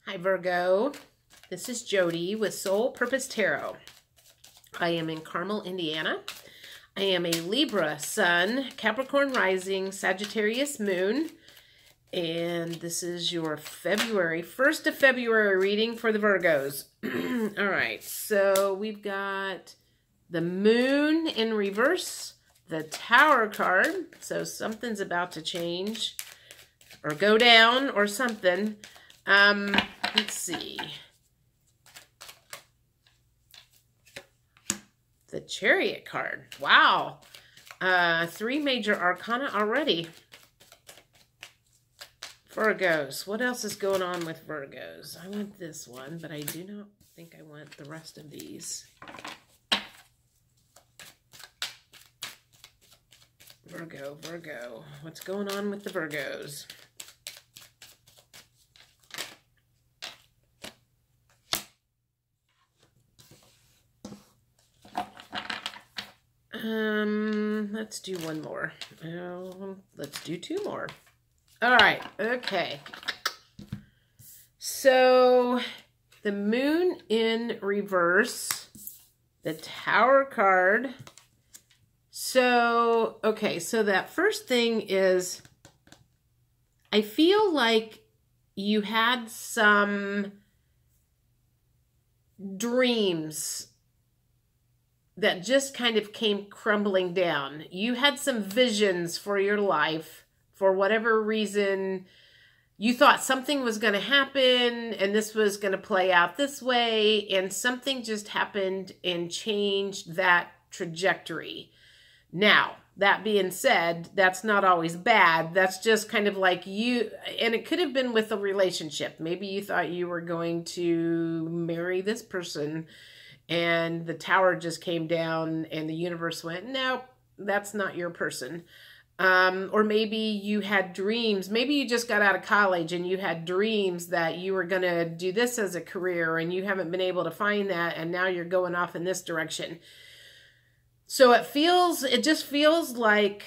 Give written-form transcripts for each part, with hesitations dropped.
Hi Virgo, this is Jody with Soul Purpose Tarot. I am in Carmel, Indiana. I am a Libra Sun, Capricorn Rising, Sagittarius Moon, and this is your February, 1st of February reading for the Virgos. All right, so we've got the Moon in reverse, the Tower card, so something's about to change or go down or something. Let's see. The Chariot card. Wow. 3 major arcana already. Virgos. What else is going on with Virgos? I want this one, but I do not think I want the rest of these. Virgo. What's going on with the Virgos? Let's do one more. Let's do 2 more. All right. Okay. So the Moon in reverse, the Tower card. So, okay. So that first thing is, I feel like you had some dreams that just kind of came crumbling down. You had some visions for your life. For whatever reason, you thought something was going to happen and this was going to play out this way, and something just happened and changed that trajectory. Now, that being said, that's not always bad. That's just kind of like you, and it could have been with a relationship. Maybe you thought you were going to marry this person, and the tower just came down and the universe went, nope, that's not your person. Or maybe you had dreams. Maybe you just got out of college and you had dreams that you were going to do this as a career and you haven't been able to find that, and now you're going off in this direction. So it just feels like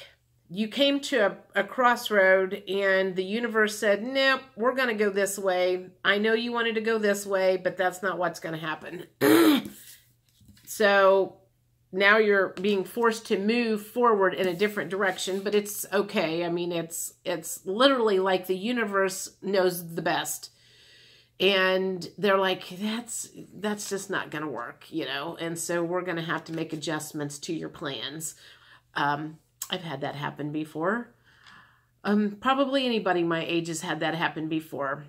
you came to a crossroad and the universe said, nope, we're going to go this way. I know you wanted to go this way, but that's not what's going to happen. So now you're being forced to move forward in a different direction, but it's okay. I mean, it's literally like the universe knows the best. And they're like, that's just not going to work, you know? And so we're going to have to make adjustments to your plans. I've had that happen before. Probably anybody my age has had that happen before.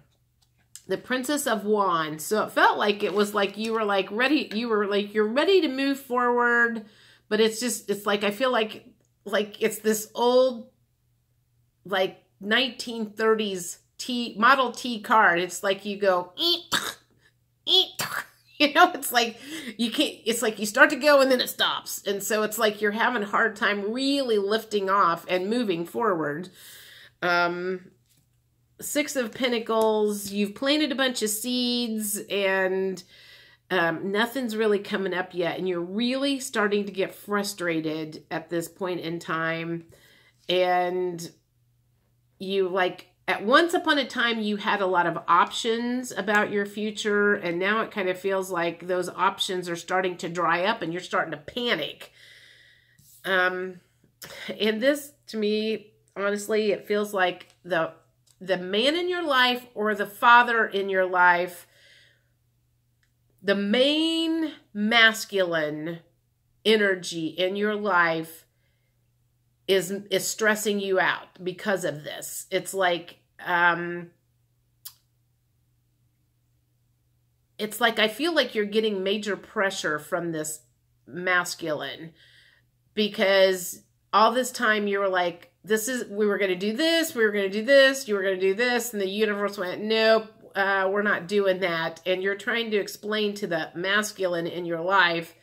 The Princess of Wands. So it felt like it was like you were like ready. You were like, you're ready to move forward. But it's like, I feel like it's this old, like 1930s Model T card. It's like you go, you know, it's like you can't, it's like you start to go and then it stops. And so it's like you're having a hard time really lifting off and moving forward. 6 of Pentacles, you've planted a bunch of seeds and nothing's really coming up yet. And you're really starting to get frustrated at this point in time. And you like, at once upon a time, you had a lot of options about your future. And now it kind of feels like those options are starting to dry up and you're starting to panic. And this, to me, honestly, it feels like the man in your life or the father in your life, the main masculine energy in your life is stressing you out because of this. It's like, I feel like you're getting major pressure from this masculine, because all this time you were like, we were going to do this, we were going to do this, you were going to do this, and the universe went, nope, we're not doing that. And you're trying to explain to the masculine in your life,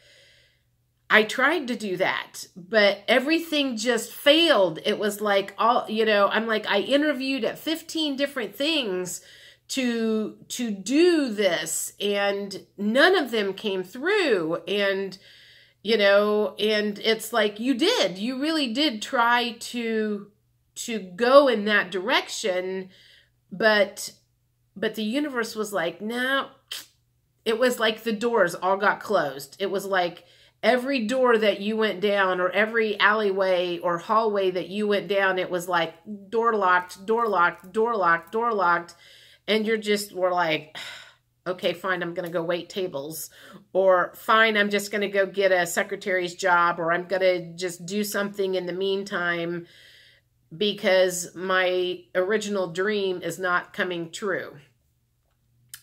I tried to do that, but everything just failed. It was like, I'm like, I interviewed at 15 different things to do this, and none of them came through. And you know, and it's like you really did try to go in that direction, but But the universe was like, no. It was like the doors all got closed. It was like every door that you went down, or every alleyway or hallway that you went down, it was like door locked, door locked, door locked, door locked. And you're just, were like, okay, fine, I'm going to go wait tables. Or fine, I'm just going to go get a secretary's job, or I'm going to just do something in the meantime because my original dream is not coming true.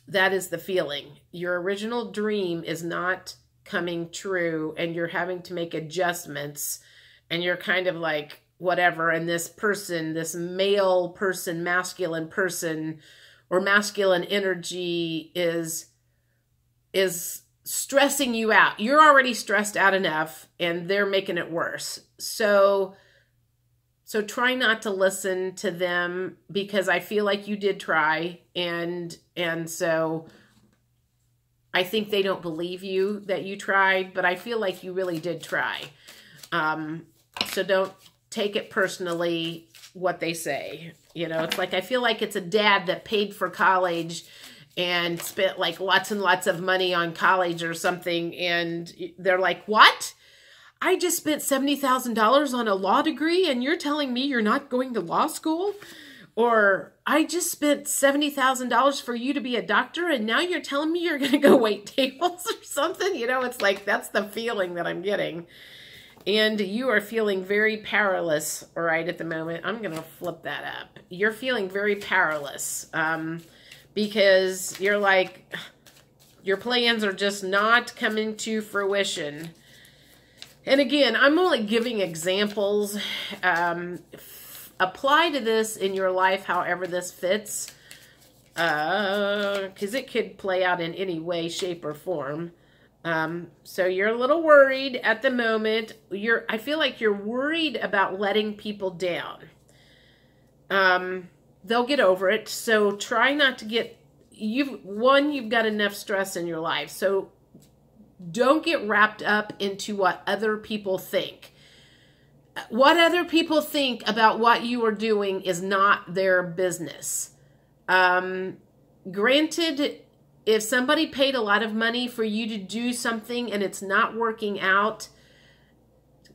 That is the feeling. Your original dream is not coming true, and you're having to make adjustments, and you're kind of like, whatever. And this person, this male person, masculine person, or masculine energy is stressing you out. You're already stressed out enough, and they're making it worse. So try not to listen to them, because I feel like you did try. And so I think they don't believe you that you tried, but I feel like you really did try. So don't take it personally what they say. You know, it's like, I feel like it's a dad that paid for college and spent like lots and lots of money on college or something. And they're like, what? I just spent $70,000 on a law degree, and you're telling me you're not going to law school? Or I just spent $70,000 for you to be a doctor, and now you're telling me you're going to go wait tables or something? You know, it's like, that's the feeling that I'm getting. And you are feeling very powerless right at the moment. I'm going to flip that up. You're feeling very powerless because you're like, your plans are just not coming to fruition. And again, I'm only giving examples. Apply to this in your life however this fits, because it could play out in any way, shape, or form. So you're a little worried at the moment. I feel like you're worried about letting people down. They'll get over it. So try not to get, you've got enough stress in your life. So don't get wrapped up into what other people think. What other people think about what you are doing is not their business. Granted, if somebody paid a lot of money for you to do something and it's not working out,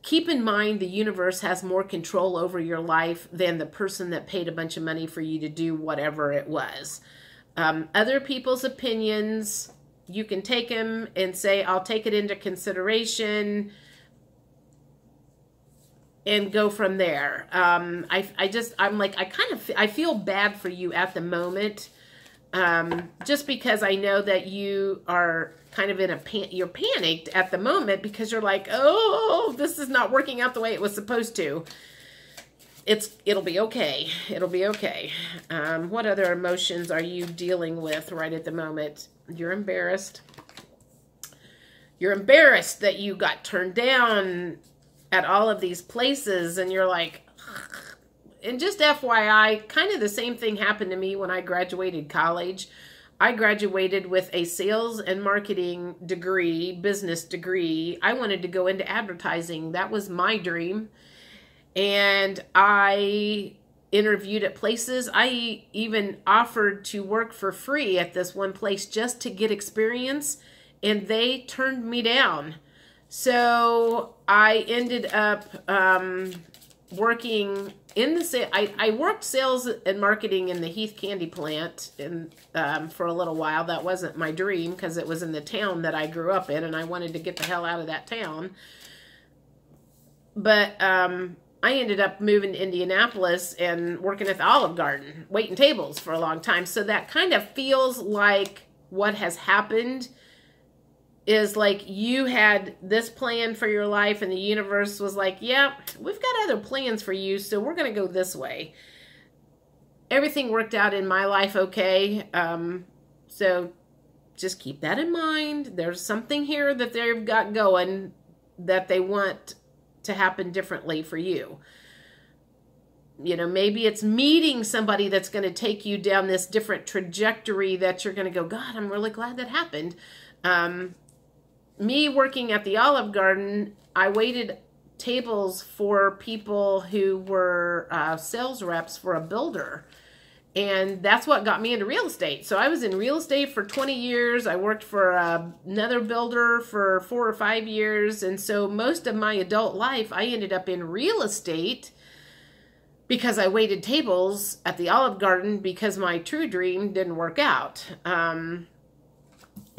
keep in mind the universe has more control over your life than the person that paid a bunch of money for you to do whatever it was. Other people's opinions, you can take them and say, I'll take it into consideration and go from there. I feel bad for you at the moment. Just because I know that you are kind of in you're panicked at the moment because you're like, oh, this is not working out the way it was supposed to. It'll be okay. It'll be okay. What other emotions are you dealing with right at the moment? You're embarrassed. You're embarrassed that you got turned down at all of these places, and you're like, and just FYI, kind of the same thing happened to me when I graduated college. I graduated with a sales and marketing degree, business degree. I wanted to go into advertising. That was my dream. And I interviewed at places. I even offered to work for free at this one place just to get experience, and they turned me down. So I ended up working in the I worked sales and marketing in the Heath Candy plant for a little while. That wasn't my dream because it was in the town that I grew up in, and I wanted to get the hell out of that town. But I ended up moving to Indianapolis and working at the Olive Garden, waiting tables for a long time. So that kind of feels like what has happened is like you had this plan for your life, and the universe was like, yeah, we've got other plans for you, so we're going to go this way. Everything worked out in my life okay. So just keep that in mind. There's something here that they've got going that they want to happen differently for you. You know, maybe it's meeting somebody that's going to take you down this different trajectory that you're going to go, God, I'm really glad that happened. Me working at the Olive Garden, I waited tables for people who were sales reps for a builder. And that's what got me into real estate. So I was in real estate for 20 years. I worked for another builder for 4 or 5 years. And so most of my adult life, I ended up in real estate because I waited tables at the Olive Garden because my true dream didn't work out.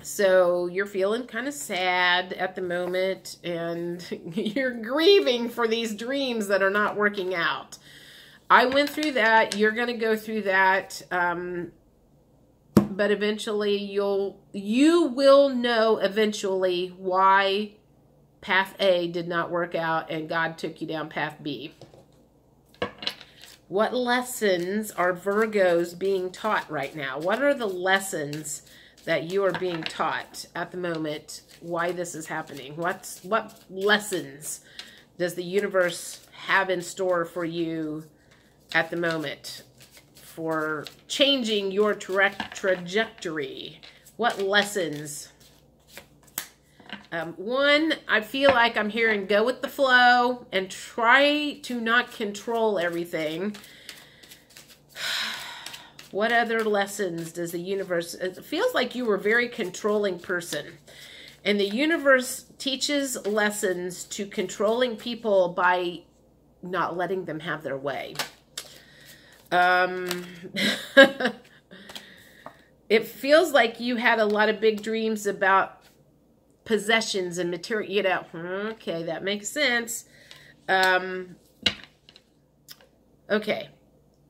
So you're feeling kind of sad at the moment, and you're grieving for these dreams that are not working out. I went through that. You're going to go through that. But eventually you will know eventually why path A did not work out and God took you down path B. What lessons are Virgos being taught right now? What are the lessons that you are being taught at the moment? Why this is happening? What lessons does the universe have in store for you at the moment for changing your trajectory? What lessons? One, I feel like I'm hearing go with the flow and try to not control everything. What other lessons does the universe... It feels like you were a very controlling person. And the universe teaches lessons to controlling people by not letting them have their way. It feels like you had a lot of big dreams about possessions and material, you know. Okay, that makes sense. Okay,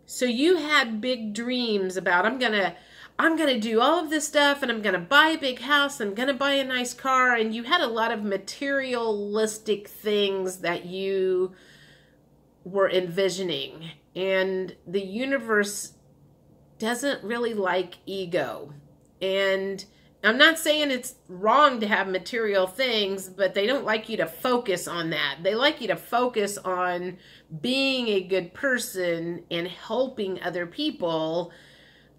so you had big dreams about, I'm gonna do all of this stuff, and I'm gonna buy a big house, I'm gonna buy a nice car, and you had a lot of materialistic things that you were envisioning. And the universe doesn't really like ego. And I'm not saying it's wrong to have material things, but they don't like you to focus on that. They like you to focus on being a good person and helping other people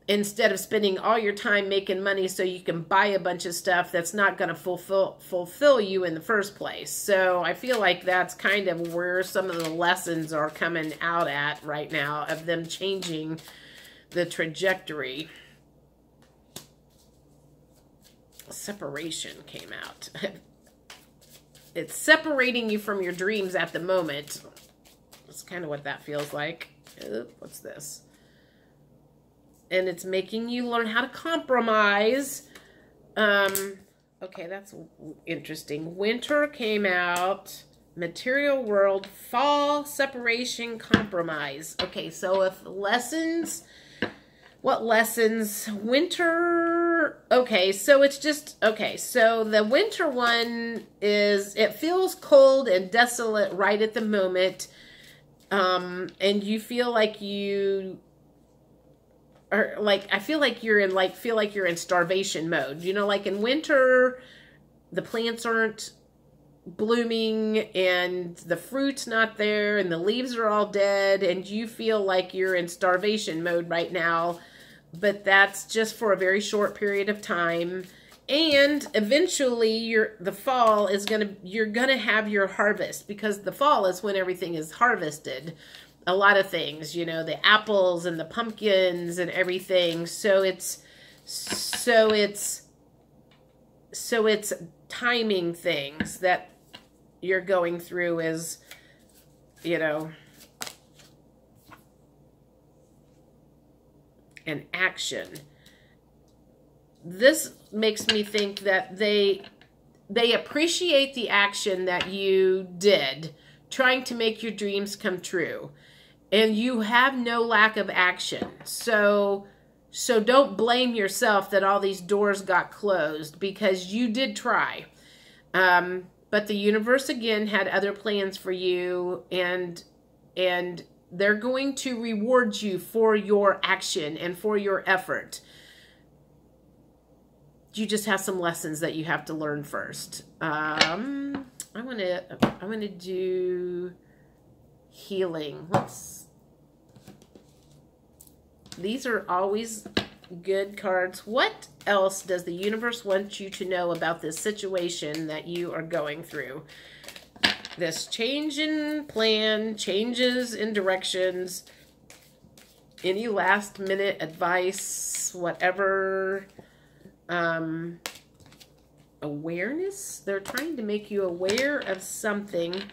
instead of spending all your time making money so you can buy a bunch of stuff that's not going to fulfill you in the first place. So I feel like that's kind of where some of the lessons are coming out at right now, of them changing the trajectory. Separation came out. It's separating you from your dreams at the moment. That's kind of what that feels like. What's this? And it's making you learn how to compromise. Okay, that's interesting. Winter came out. Material world. Fall. Separation. Compromise. Okay, so if lessons... What lessons? Winter. Okay, so it's just... Okay, so the winter one is... It feels cold and desolate right at the moment. And you feel like you... Or like, I feel like you're in in starvation mode. You know, like in winter, the plants aren't blooming and the fruit's not there and the leaves are all dead and you feel like you're in starvation mode right now. But that's just for a very short period of time. And eventually the fall is you're gonna have your harvest, because the fall is when everything is harvested. A lot of things, you know, the apples and the pumpkins and everything. So it's timing things that you're going through is, you know, an action. This makes me think that they appreciate the action that you did, trying to make your dreams come true. And you have no lack of action. So don't blame yourself that all these doors got closed, because you did try. But the universe, again, had other plans for you, and they're going to reward you for your action and for your effort. You just have some lessons that you have to learn first. I want to do healing. These are always good cards. What else does the universe want you to know about this situation that you are going through? This change in plan, changes in directions. Any last minute advice, whatever, awareness? They're trying to make you aware of something.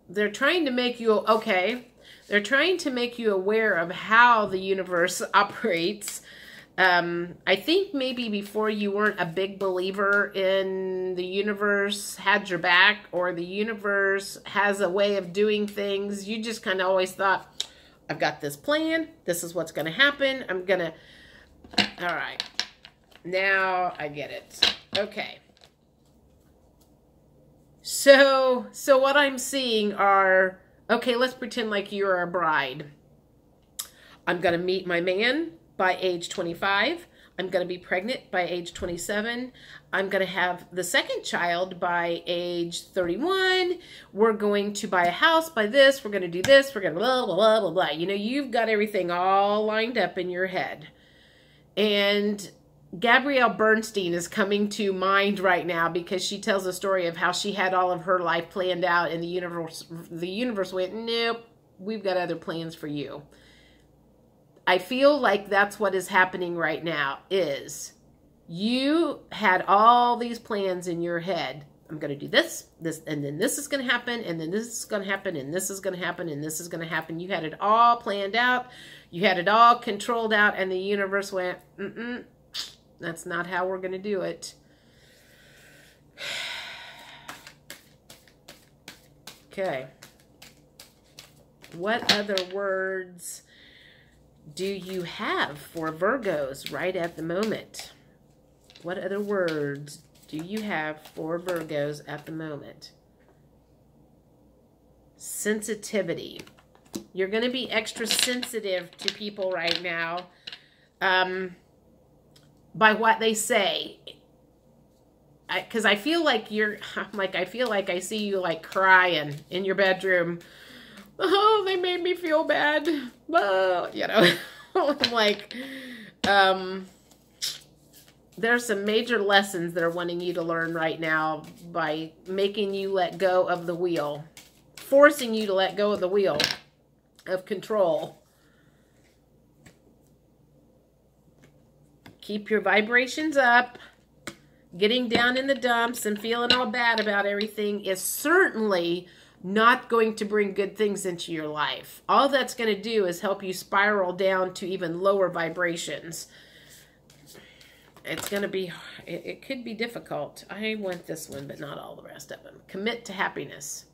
They're trying to make you, okay, they're trying to make you aware of how the universe operates. I think maybe before you weren't a big believer in the universe had your back, or the universe has a way of doing things. You just kind of always thought, I've got this plan. This is what's going to happen. I'm going to, all right. Now I get it. Okay. So what I'm seeing are, okay, let's pretend like you're a bride. I'm going to meet my man by age 25. I'm going to be pregnant by age 27. I'm going to have the second child by age 31. We're going to buy a house by this. We're going to do this. We're going to blah, blah, blah, blah, blah. You know, you've got everything all lined up in your head. And Gabrielle Bernstein is coming to mind right now because she tells a story of how she had all of her life planned out, and the universe went, nope, we've got other plans for you. I feel like that's what is happening right now, is you had all these plans in your head. I'm going to do this, and then this is going to happen, and then this is going to happen, and this is going to happen, and this is going to happen. You had it all planned out. You had it all controlled out, and the universe went, that's not how we're going to do it. Okay. What other words do you have for Virgos right at the moment? What other words do you have for Virgos at the moment? Sensitivity. You're going to be extra sensitive to people right now. By what they say. Because I feel like I feel like I see you like crying in your bedroom. Oh, they made me feel bad. Oh, you know, I'm like, there's some major lessons they're wanting you to learn right now by making you let go of the wheel, forcing you to let go of the wheel of control. Keep your vibrations up. Getting down in the dumps and feeling all bad about everything is certainly not going to bring good things into your life. All that's going to do is help you spiral down to even lower vibrations. It's going to be, it could be difficult. I want this one, but not all the rest of them. Commit to happiness.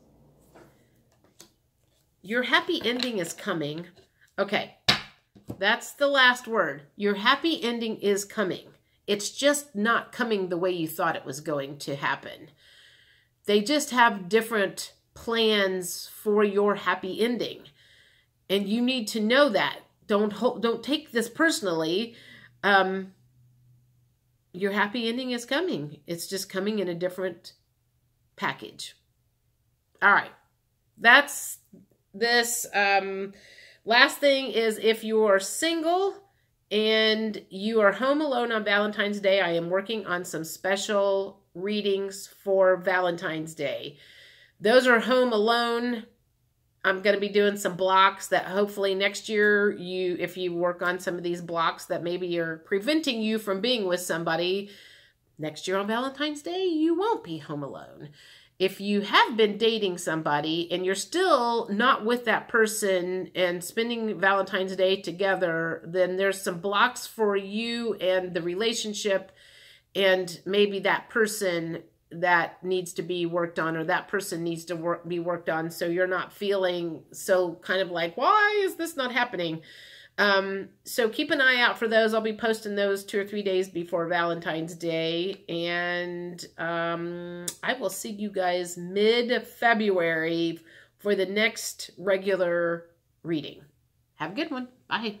Your happy ending is coming. Okay. That's the last word. Your happy ending is coming. It's just not coming the way you thought it was going to happen. They just have different plans for your happy ending. And you need to know that. Don't take this personally. Your happy ending is coming. It's just coming in a different package. All right. That's this. Last thing is, if you are single and you are home alone on Valentine's Day, I am working on some special readings for Valentine's Day. Those are home alone. I'm going to be doing some blocks that hopefully next year, if you work on some of these blocks that maybe are preventing you from being with somebody, next year on Valentine's Day, you won't be home alone. If you have been dating somebody and you're still not with that person and spending Valentine's Day together, then there's some blocks for you and the relationship, and maybe that person that needs to be worked on, or that person needs to be worked on, so you're not feeling so kind of like, why is this not happening? So keep an eye out for those. I'll be posting those 2 or 3 days before Valentine's Day. And I will see you guys mid-February for the next regular reading. Have a good one. Bye.